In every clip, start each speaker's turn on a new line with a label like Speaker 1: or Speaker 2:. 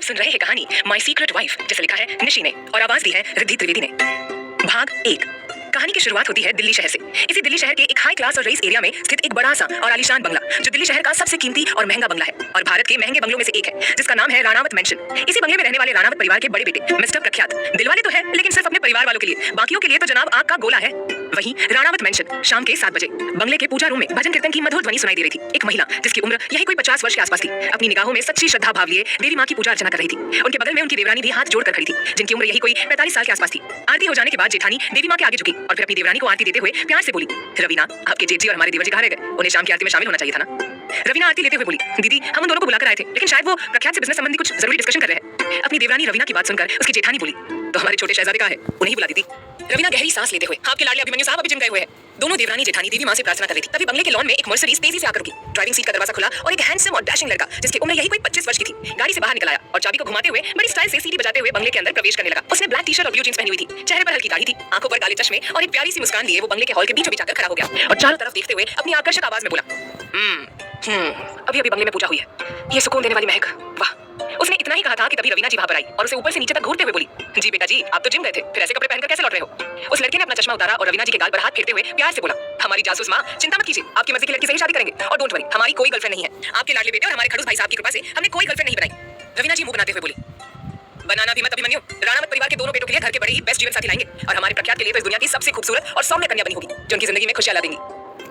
Speaker 1: सुन रहे हैं कहानी माई सीक्रेट वाइफ, जिसे लिखा है निशी ने और आवाज दी है रिद्धि त्रिवेदी ने। भाग 1। कहानी की शुरुआत होती है दिल्ली शहर से। इसी दिल्ली शहर के एक हाई क्लास और रईस एरिया में स्थित एक बड़ा सा और आलीशान बंगला, जो दिल्ली शहर का सबसे कीमती और महंगा बंगला है और भारत के महंगे बंगलों में से एक है, जिसका नाम है राणावत मेंशन। इसी बंगले में रहने वाले राणावत परिवार के बड़े बेटे मिस्टर प्रख्यात दिलवाले तो है, लेकिन सिर्फ अपने परिवार वालों के लिए, बाकियों के लिए तो जनाब आग का गोला है। वहीं राणावत मेंशन शाम के 7 बजे बंगले के पूजा रूम में भजन कीर्तन की मधुर ध्वनि सुनाई दे रही थी। एक महिला जिसकी उम्र यही कोई 50 वर्ष के आसपास थी, अपनी निगाहों में सच्ची श्रद्धा भाव लिए देवी माँ की पूजा अर्चना कर रही थी। उनके बगल में उनकी देवरानी भी हाथ जोड़कर खड़ी थी, जिनकी उम्र यही कोई 45 साल के आसपास थी। आरती हो जाने के बाद जेठानी देवी माँ के आगे झुकी और फिर अपनी देवरानी को आरती देते हुए प्यार से बोली, रवीना, आपके जेठ जी और हमारे देवर जी कहाँ रह गए? उन्हें शाम की आरती में शामिल होना चाहिए था ना। रवीना आरती लेते हुए बोली, दीदी, हम उन दोनों को बुलाकर आए थे, लेकिन शायद वो प्रख्यात से बिजनेस संबंधी कुछ जरूरी डिस्कशन कर रहे हैं। अपनी देवरानी रवीना की बात सुनकर उसकी जेठानी बोली, तो हमारे छोटे शहजादे कहाँ है? उन्हें बुला दीदी। रवीना गहरी सांस लेते हुए, आपके लाडले अभिमन्यु साहब अभी जिम गए हुए हैं। दोनों देवरानी जेठानी देवी माँ से प्रार्थना कर रही थी। तभी बंगले के लॉन में एक मर्सिडीज तेजी से आकर रुकी। ड्राइविंग सीट का दरवाजा खुला और एक हैंडसम और डैशिंग लड़का, जिसकी उम्र यही कोई 25 वर्ष की थी, गाड़ी से बाहर निकल आया और चाबी को घुमाते हुए बड़ी स्टाइल से सीटी बजाते हुए बंगले के अंदर प्रवेश करने लगा। उसने ब्लैक टी शर्ट और ब्लू जींस पहनी हुई थी, चेहरे पर हल्की दाढ़ी थी, आंखों पर काले चश्मे और एक प्यारी सी मुस्कान लिए वो बंगले के हॉल के बीचों बीच आकर खड़ा हो गया और चारों तरफ देखते हुए अपनी आकर्षक आवाज में बोला, अभी अभी बंगले में पूजा हुई है, ये सुकून देने वाली महक, वाह। उसने इतना ही कहा था कि तभी रवीना जी वहां पर आई और उसे ऊपर से नीचे तक घूरते हुए बोली, जी बेटा जी, आप तो जिम गए थे, फिर ऐसे कपड़े पहनकर कैसे लौट रहे हो? उस लड़के ने अपना चश्मा उतारा और रवीना जी के गाल पर हाथ फेरते हुए प्यार से बोला, हमारी जासूस माँ, चिंता मत कीजिए, आपकी मर्जी की लड़की से ही शादी करेंगे और डोंट वरी, हमारी कोई गर्लफ्रेंड नहीं है। आपके लाडले बेटे और हमारे खड़ूस भाई साहब की कृपा से हमने कोई गर्लफ्रेंड नहीं बनाई। रवीना जी मुंह बनाते हुए बोली, बनाना भी मत अभिमन्यु, राणावत परिवार के दोनों बेटों के लिए घर के बड़े ही बेस्ट जीवन साथी लाएंगे और हमारे प्रख्यात के लिए तो इस दुनिया की सबसे खूबसूरत और सौम्य कन्या बनी होगी, जो उनकी जिंदगी में खुशियां ला देंगी।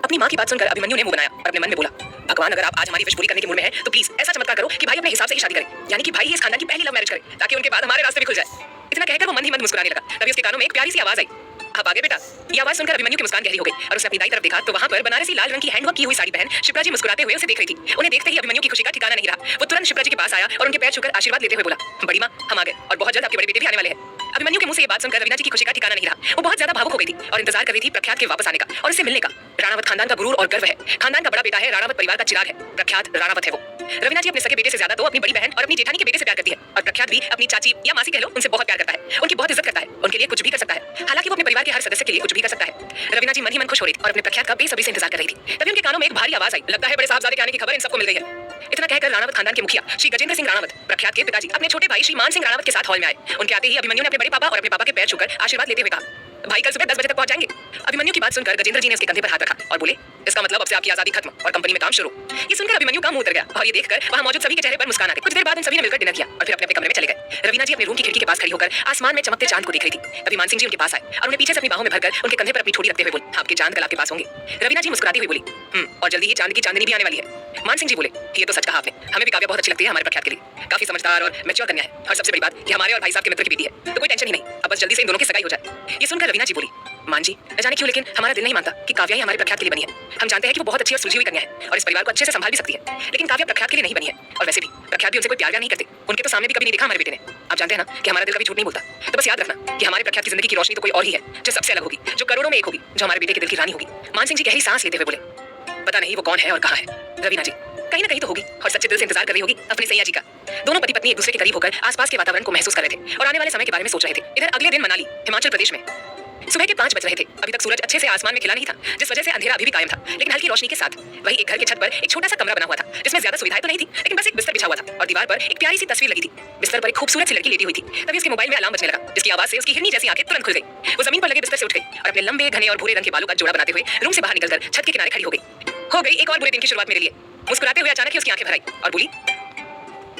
Speaker 1: अपनी माँ की बात सुनकर अभिमन्यु ने मुंह बनाया और अपने मन में बोला, भगवान, अगर आप आज हमारी विश पूरी करने के मूड में हैं, तो प्लीज ऐसा चमत्कार करो कि भाई अपने हिसाब से ही शादी करे, यानी कि भाई ही इस खानदान की पहली लव मैरिज करे, ताकि उनके बाद हमारे रास्ते भी खुल जाए। इतना कहकर वो मन ही मन मुस्कुराने लगा। तभी उसके कानों में एक प्यारी सी आवाज आई, आप आगे बेटा। ये आवाज सुनकर अभिमन्यु की मुस्कान गहरी हो गई और उसने अपनी दाई तरफ देखा तो वहां पर बनारसी लाल रंग की हैंडवर्क की हुई साड़ी पहन शिप्रा जी मुस्कुराते हुए उसे देख रही थी। उन्हें देखते ही अभिमन्यु की खुशी का ठिकाना नहीं रहा। वो तुरंत शिप्रा जी के पास आया और उनके पैर छूकर आशीर्वाद लेते हुए बोला, बड़ी माँ, हम आ गए और बहुत जल्द आपके बड़े बेटे भी आने वाले हैं। अभिमन्यु के मुंह से ये बात सुनकर रवीना जी की खुशी का ठिकाना नहीं रहा। वो बहुत ज्यादा भावुक हो गई थी और इंतजार कर रही थी प्रख्यात के वापस आने का और उससे मिलने का। राणावत खानदान का गुरूर और गर्व है, खानदान का बड़ा बेटा है, राणावत परिवार का चिराग है, प्रख्यात राणावत है वो। रवीना जी अपने सगे बेटे से ज्यादा तो अपनी बड़ी बहन और अपनी जेठानी के बेटे से प्यार करती है और प्रख्यात भी अपनी चाची या मासी कह लो, उनसे बहुत प्यार करता है, उनकी बहुत इज्जत करता है, उनके लिए कुछ भी कर सकता है। हालांकि वो अपने परिवार के हर सदस्य के लिए कुछ भी कर सकता है। रवीना जी मन ही मन खुश हो रही थी और अपने प्रख्यात का बेसब्री से इंतजार कर रही थी। तभी उनके कानों में एक भारी आवाज आई, लगता है बड़े साहबजादे के आने की खबर इन सबको मिल गई है। इतना कहकर राणावत खानदान के मुखिया श्री गजेंद्र सिंह राणावत, प्रख्यात के पिताजी, अपने छोटे भाई श्री मान सिंह राणावत के साथ हॉल में आए। उनके आते ही अभिमन्यु ने अपने बड़े पापा और अपने पापा के पैर छूकर आशीर्वाद लेते हुए कहा, भाई कल सुबह 10 बजे तक पहुंच जाएंगे। अभिमन्यु की बात सुनकर गजेंद्र जी ने उसके कंधे पर हाथ रखा और बोले, इसका मतलब अब से आपकी आजादी खत्म और कंपनी में काम शुरू। ये सुनकर अभिमन्यु का मुंह उतर गया और ये देखकर वहां मौजूद सभी के चेहरे पर मुस्कान आ गई। कुछ देर बाद उन सभी ने मिलकर डिनर किया और फिर अपने अपने कमरे में चले गए। रवीना जी अपने रूम की खिड़की के पास खड़ी होकर आसमान में चमकते चांद को देख रही थी। तभी मान सिंह जी उनके पास आए और उन्हें पीछे से अपनी बाहों में भरकर उनके कंधे पर अपनी ठोड़ी रखते हुए बोले, आपके चांद कल आपके पास होंगे। रवीना जी मुस्कुराती हुई बोली, और जल्दी ही चांद की चांदनी भी आने वाली है। मान सिंह जी बोले, ये तो सच कहा आपने, हमें भी काव्या बहुत अच्छी लगती है, हमारे प्रख्यात के लिए काफी समझदार और मैच्योर कन्या है और सबसे बड़ी बात ये हमारे और भाई साहब के मित्र की बेटी है, तो कोई टेंशन ही नहीं, अब बस जल्दी से इन दोनों की सगाई हो जाए। ये सुनकर रवीना जी बोली, मान जी, न जाने क्यों लेकिन हमारा दिल नहीं मानता कि काव्या ही हमारे प्रख्यात के लिए बनी है। हम जानते हैं कि वो बहुत अच्छी और सुलझी हुई कन्या है और इस परिवार को अच्छे से संभाल भी सकती है, लेकिन काव्या प्रख्यात के लिए नहीं बनी है और वैसे भी प्रख्यात भी उनसे कोई प्यार नहीं करते, उनके तो सामने भी कभी नहीं देखा हमारे बेटे ने। आप जानते हैं ना कि हमारा दिल कभी झूठ नहीं बोलता, तो बस याद रखना कि हमारे प्रख्यात की जिंदगी की रोशनी तो कोई और ही है, जो सबसे अलग होगी, जो करोड़ों में एक होगी, जो हमारे बेटे के दिल की रानी होगी। मान सिंह जी गहरी सांस लेते हुए बोले, पता नहीं वो कौन है और कहाँ है। रवीना जी कहीं ना कहीं तो होगी और सच्चे दिल से इंतजार कर रही होगी अपने सैया जी का। दोनों पति पत्नी एक दूसरे के करीब होकर आसपास के वातावरण को महसूस कर रहे थे और आने वाले समय के बारे में सोच रहे थे। इधर अगले दिन मनाली, हिमाचल प्रदेश में सुबह के 5 बज रहे थे। अभी तक सूरज अच्छे से आसमान में खिला नहीं था, जिस वजह से अंधेरा अभी भी कायम था, लेकिन हल्की रोशनी के साथ। वहीं एक घर के छत पर एक छोटा सा कमरा बना हुआ था, जिसमें ज्यादा सुविधाएं तो नहीं थी, लेकिन बस एक बिस्तर बिछा हुआ था और दीवार पर एक प्यारी सी तस्वीर लगी थी। बिस्तर पर एक खूबसूरत सी लड़की लेटी हुई थी। तभी उसके मोबाइल में अलार्म बजने लगा, जिसकी आवाज से उसकी हिरनी जैसी आंखें तुरंत खुल गई। वो जमीन पर लगे बिस्तर से उठ गई और अपने लंबे घने और भूरे रंग के बालों का जोड़ा बनाते हुए रूम से बाहर निकलकर छत के किनारे खड़ी हो गई एक और बुरे दिन की शुरुआत मेरे लिए। मुस्कुराते हुए अचानक ही उसकी आंखें भर आई और बोली,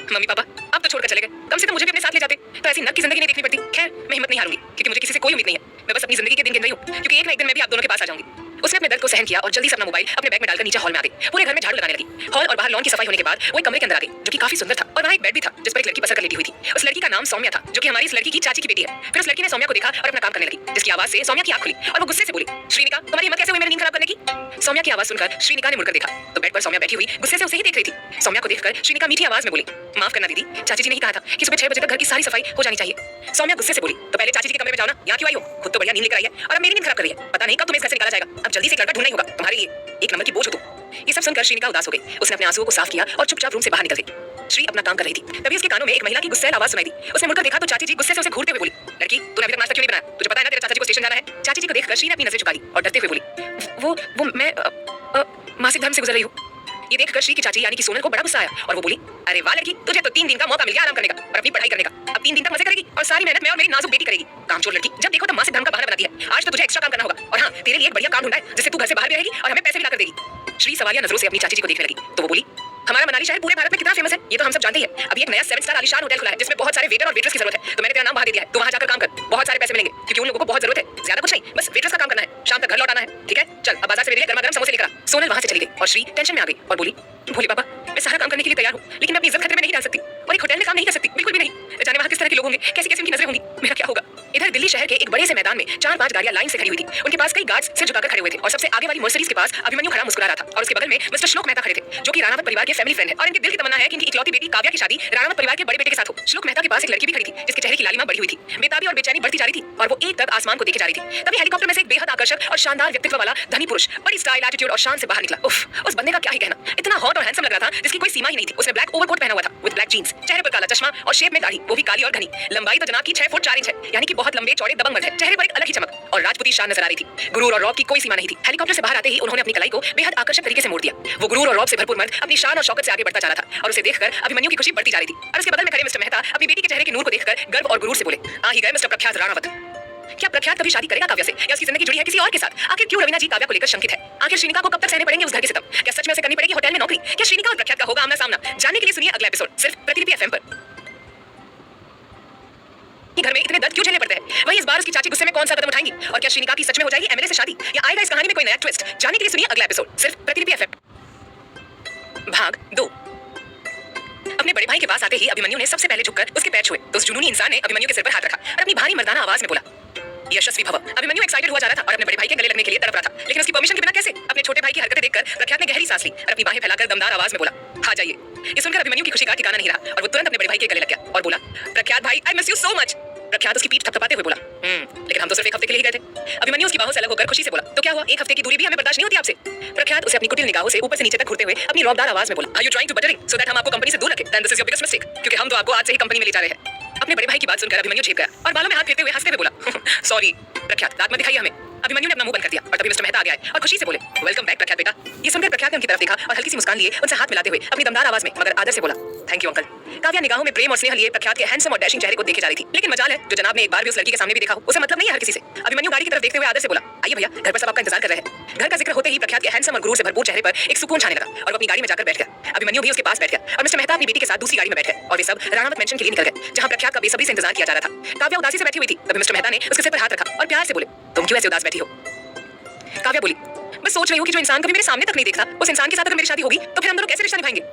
Speaker 1: मम्मी पापा आप तो छोड़कर चले गए, कम से कम मुझे भी अपने साथ ले जाते, तो ऐसी नक की जिंदगी नहीं देखनी पड़ती। खैर मैं हिम्मत नहीं हारूंगी, क्योंकि मुझे किसी से कोई उम्मीद नहीं है। मैं बस अपनी जिंदगी के दिन गिन रही हूँ, क्योंकि एक ना एक दिन मैं भी आप दोनों के पास आ जाऊंगी। उसने अपने दर्द को सहन किया और जल्दी से अपना मोबाइल अपने बैग में डालकर नीचे हॉल में आ गई। पूरे घर में झाड़ू लगाने लगी। हॉल और बाहर लॉन की सफाई होने के बाद वो एक कमरे के अंदर आ गई, जो कि काफी सुंदर था और वहाँ एक बेड भी था, जिस पर एक लड़की पसर कर लेटी हुई थी। उस लड़की का नाम सौम्या था, जो कि हमारी इस लड़की की चाची की बेटी है। फिर उस लड़की ने सौम्या को देखा और अपना काम करने लगी, जिसकी आवाज से सौम्या की आंख खुली और वो गुस्से से बोली, श्रीनिका तुम्हारी हिम्मत कैसे हुई मेरी नींद खराब करने की? सौम्या की आवाज सुनकर श्रीनिका ने मुड़कर देखा तो बेड पर सौम्या बैठी हुई गुस्से से उसे ही देख रही थी। सौम्या को देखकर श्रीनिका मीठी आवाज में बोली, माफ करना दीदी, चाची जी ने ही कहा था कि सुबह 6 बजे तक घर की सारी सफाई हो जानी चाहिए। सौम्या गुस्से से बोली, तो पहले चाची जी के कमरे में जाओ ना, यहाँ क्यों आई हो? खुद तो बढ़िया नींद लेकर आई है और अब मेरी नींद खराब कर रही है। पता नहीं कब तुम्हें इस घर से निकाला जाएगा। अब जल्दी से एक लड़का ढूंढना ही होगा, तुम्हारे लिए एक नंबर की बोझ हो तुम। ये सब सुनकर श्रीनिका उदास हो गई। उसने अपने आंसुओं को साफ किया और चुपचाप रूम से बाहर निकल गई। श्री अपना काम कर रही थी। तभी उसके कानों में एक महिला की गुस्सैल आवाज सुनाई दी। उसने मुड़कर देखा तो चाची जी गुस्से से उसे घूरते हुए बोली, लड़की तूने अभी तक नाश्ता क्यों नहीं बनाया? तुझे पता है ना तेरे चाचा जी को स्टेशन जाना है। चाची जी को देखकर श्री ने अपनी नजर झुका ली और डरते हुए बोली, वो मैं मासिक धर्म से गुजर रही हूँ। ये देखकर श्री की चाची यानी कि सोनल को बड़ा गुस्सा आया और वो बोली, अरे वाह लड़की, तुझे तो 3 दिन का मौका मिल गया आराम करने का और अपनी पढ़ाई करने का। अब 3 दिन तक मजे करेगी और सारी मेहनत मैं और मेरी नाजुक बेटी करेगी। कामचोर लड़की, जब देखो तब मासिक धर्म का बहाना बनाती है। आज तो तुझे एक्स्ट्रा काम करना होगा और हाँ, तेरे लिए एक बढ़िया काम ढूंढा है जिससे तू घर से बाहर भी रहेगी और हमें पैसे भी ला कर देगी। श्री सवालिया नजरों से अपनी चाची जी को देखने लगी तो वो बोली, हमारा मनाली शहर पूरे भारत में कितना फेमस है ये तो हम सब जानते ही हैं। अभी एक नया 7 स्टार आलीशान होटल खुला है जिसमें बहुत सारे वेटर और वेट्रेस की जरूरत है, तो मैंने तेरा नाम बहा दिया है। तो वहां जाकर काम कर, बहुत सारे पैसे मिलेंगे क्योंकि उन लोगों को बहुत जरूरत है। ज्यादा कुछ नहीं, बस वेट्रेस का काम करना है, शाम तक घर लौटाना है, ठीक है? चल अब बाजार से मेरे लिए गर्मा गर्म समोसे लेकर आ। सोनल वहां से चली गई और श्री टेंशन में आ गई और बोली, भोले पापा, मैं सारा काम करने के लिए तैयार हूँ लेकिन मैं अपनी इज्जत खतरे में नहीं डाल सकती और एक होटल में काम नहीं कर सकती, बिल्कुल भी नहीं। जाने वहां किस तरह के लोग होंगे, कैसी कैसी उनकी नजरें होंगी, मेरा क्या होगा? इधर दिल्ली शहर के एक बड़े से मैदान में 4-5 गाड़ियां लाइन से खड़ी हुई थी। उनके पास कई गार्ड्स सिर झुकाकर खड़े हुए थे और सबसे आगे वाली मर्सिडीज के पास अभिमन्यु खड़ा मुस्कुरा रहा था और उसके बगल में मिस्टर श्लोक मेहता खड़े थे जो कि राणावत परिवार के फैमिली फ्रेंड है और इनके दिल की तमन्ना है कि इनकी इकलौती बेटी काव्या की शादी राणावत परिवार के बड़े बेटे के साथ हो। श्लोक मेहता के पास एक लड़की भी खड़ी थी जिसके चेहरे की लालिमा बढ़ी हुई थी, बेताबी और बेचैनी बढ़ती जा रही थी और वो एक तक आसमान को देखे जा रही थी। तभी हेलीकॉप्टर में से एक बेहद आकर्षक और शानदार व्यक्तित्व वाला धनी पुरुष बड़ी स्टाइल, एटीट्यूड और शान से बाहर निकला। उफ, उस बंदे का क्या ही कहना, इतना हॉट और हैंडसम लग रहा था जिसकी कोई सीमा ही नहीं थी। उसने ब्लैक ओवरकोट पहना हुआ था विद ब्लैक जींस, चेहरे पर काला चश्मा और शेप में दाढ़ी, वो भी काली और घनी। लंबाई तो जनाब की 6 फुट 4 इंच है, यानी कि बहुत लंबे चौड़े दबंग मर्द है। चेहरे पर एक अलग ही चमक और राजपूती शान नजर आ रही थी। गुरूर और रौब की कोई सीमा नहीं थी। हेलीकॉप्टर से बाहर आते ही उन्होंने अपनी कलाई को बेहद आकर्षक तरीके से मोड़ दिया। वो गुरूर और रौब से भरपूर मर्द अपनी शान और शौकत से आगे बढ़ता जा रहा था और उसे देखकर अभिमन्यु की खुशी बढ़ती जा रही थी। और उसके बगल में खड़े मिस्टर मेहता अपनी बेटी के चेहरे के नूर को देखकर गर्व और गुरूर से बोले, आ ही गए मिस्टर प्रख्यात राणावत। क्या प्रख्यात कभी शादी करेगा काव्या से या उसकी जिंदगी जुड़ी है किसी और के साथ? आखिर क्यों रवीना जी काव्या को लेकर शंकित है? आखिर श्रीनिका को कब तक सहने पड़ेंगे उस घर के सितम? क्या सच में उसे करनी पड़ेगी होटल में नौकरी? क्या श्रीनिका और प्रख्यात का होगा आमना सामना? जानने के लिए सुनिए अगला एपिसोड सिर्फ प्रतिलिपि एफएम पर। घर में इतने दर्द क्यों झेलने पड़ते हैं? वहीं इस बार उसकी चाची गुस्से में कौन सा कदम उठाएंगी और क्या श्रीनिका की सच में हो जाएगी एमएलए से शादी या आएगा इस कहानी में कोई नया ट्विस्ट? जानने के लिए सुनिए अगला एपिसोड सिर्फ प्रतिलिपि एफएम। भाग 2। अपने बड़े भाई के पास आते ही अभिमन्यु ने सबसे पहले झुककर उसके पैर छुए तो उस जुनूनी इंसान ने अभिमन्यु के सिर पर हाथ रखा और अपनी भारी मर्दाना आवाज में बोला, यशस्वी भव। अभिमन्यु एक्साइटेड हुआ जा रहा था और अपने बड़े भाई के गले लगने के लिए तड़प रहा था, लेकिन उसकी परमिशन के बिना कैसे? अपने छोटे भाई की हरकतें देखकर प्रख्यात ने गहरी सांस ली और अपनी बाहें फैलाकर दमदार आवाज में बोला, आ जाइए। ये सुनकर अभिमन्यु की खुशी का ठिकाना नहीं रहा और वो तुरंत अपने बड़े भाई के गले लग गया और बोला, प्रख्यात भाई, I miss you so much. प्रख्यात उसकी पीठ थपथपाते हुए बोला, लेकिन हम तो सिर्फ एक हफ्ते के लिए ही गए थे। अभिमन्यु उसकी बाहों से अलग होकर खुशी से बोला, तो क्या हुआ, एक हफ्ते की दूरी भी हमें बर्दाश्त नहीं होती आपसे? प्रख्यात उसे अपनी कुटिल निगाहों से ऊपर से नीचे तक घूरते हुए अपनी रौबदार आवाज में बोला, are you trying to buttering so that हम आपको कंपनी से दूर रखें? Then this is your biggest mistake, क्योंकि हम तो आपको आज से ही कंपनी में ले जा रहे हैं। अपने बड़े भाई की बात सुनकर अभिमन्यु झेप गया और बालों में हाथ फेरते हुए हंसते हुए बोला, सॉरी प्रख्यात, दांत मत दिखाइए हमें। अभिमन्यु ने अपना मुंह बंद कर दिया और तभी मिस्टर मेहता आ गया और खुशी से बोले, वेलकम बैक प्रख्यात बेटा। ये सुनकर प्रख्यात ने उनकी तरफ देखा और हल्की सी मुस्कान लिए उनसे हाथ मिलाते हुए अपनी दमदार आवाज में मगर आदर से बोला, थैंक यू अंकल। काव्या निगाहों में प्रेम और स्नेह लिए प्रख्यात के हैंडसम और डैशिंग चेहरे को देखे जा रही थी, लेकिन मजाल है जो जनाब ने एक बार भी उस लड़की के सामने भी देखा हो उसे मतलब नहीं है हर किसी से। अभिमन्यु गाड़ी की तरफ देखते हुए आदर से बोला, आइए भैया, घर पर सब आपका इंतजार कर रहे हैं। घर का जिक्र होते ही प्रख्यात के हैंडसम और गुरूर से भरपूर चेहरे पर एक सुकून छाने लगा और वो अपनी गाड़ी में जाकर बैठ गया। अभिमन्यु भी उसके पास बैठ गया और मिस्टर मेहता अपनी बेटी के साथ दूसरी गाड़ी में बैठ गए और वे सब राणावत मेंशन के लिए निकल गए जहां प्रख्यात का बेसब्री से इंतजार किया जा रहा था। काव्या उदासी से बैठी हुई थी, तभी मिस्टर मेहता ने उसके सिर पर हाथ रखा और प्यार से बोले, तुम क्यों ऐसे उदास बैठी हो? काव्या बोली, मैं सोच रही हूँ कि जो इंसान कभी मेरे सामने तक नहीं देखता उस इंसान के साथ अगर मेरी शादी होगी तो फिर हम दोनों कैसे रिश्ता निभाएंगे?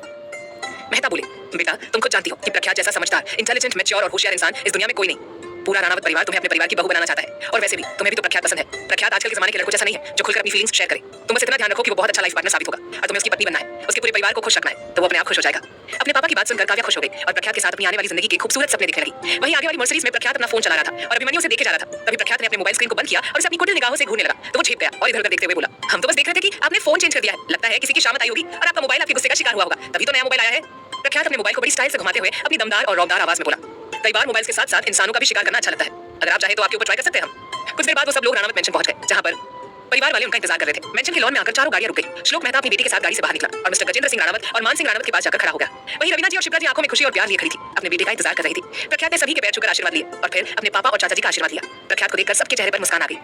Speaker 1: मेहता बोले, बेटा तुम खुद जानती हो कि प्रख्यात जैसा समझदार, इंटेलिजेंट, मैच्योर और होशियार इंसान इस दुनिया में कोई नहीं। पूरा राणावत परिवार तुम्हें अपने परिवार की बहू बनाना चाहता है और वैसे भी तुम्हें भी तो प्रख्यात पसंद है। प्रख्यात आजकल के जमाने के लड़कों जैसा नहीं है जो खुलकर अपनी फीलिंग्स शेयर करे। तुम बस इतना ध्यान रखो कि वो बहुत अच्छा लाइफ पार्टनर साबित होगा और तुम्हें उसकी पत्नी बनना है, उसके पूरे परिवार को खुश रखना है, तो वो अपने आप खुश हो जाएगा। अपने पापा की बात सुनकर काव्या खुश हो गई और प्रख्यात के साथ अपनी आने वाली जिंदगी के खूबसूरत सपने देखने लगी। वहीं आगे वाली मर्सिडीज में प्रख्यात अपना फोन चला रहा था और अभिमन्यु उसे देखे जा रहा था। तभी प्रख्यात ने अपने मोबाइल स्क्रीन को बंद किया और उसे अपनी कुटिल निगाहों से घूरने लगा तो वो झेप गया और इधर-उधर देखते हुए बोला, हम तो बस देख रहे थे कि आपने फोन चेंज कर दिया है, लगता है किसी की शामत आई होगी और आपका मोबाइल आपके गुस्से का शिकार हुआ होगा, तभी तो नया मोबाइल आया है। प्रख्यात अपने मोबाइल को बड़ी स्टाइल से घुमाते हुए अपनी दमदार और रौबदार आवाज में बोला, कई बार मोबाइल के साथ साथ इंसानों का भी शिकार करना अच्छा लगता है, अगर आप चाहे तो आपके ऊपर ट्राई कर सकते हैं हम। कुछ देर बाद वो सब लोग राणावत मेंशन पहुंच गए जहां पर परिवार वाले उनका इंतजार कर रहे थे। मेंशन के लॉन में आकर चारों गाड़ियां रुक गई। श्लोक मेहता अपनी बेटी के साथ गाड़ी से बाहर निकला और मिस्टर गजेंद्र सिंह राणावत और मान सिंह राणावत के पास जाकर खड़ा हो गया। वहीं रवीना जी और शिप्रा जी आंखों में खुशी और प्यार लिए खड़ी थी, अपने बेटे का इंतजार कर रही थी। प्रख्यात ने सभी के पैर छूकर आशीर्वाद लिए और फिर अपने पापा और चाचा जी का आशीर्वाद लिया। प्रख्यात को देखकर सबके चेहरे पर मुस्कान आ गई।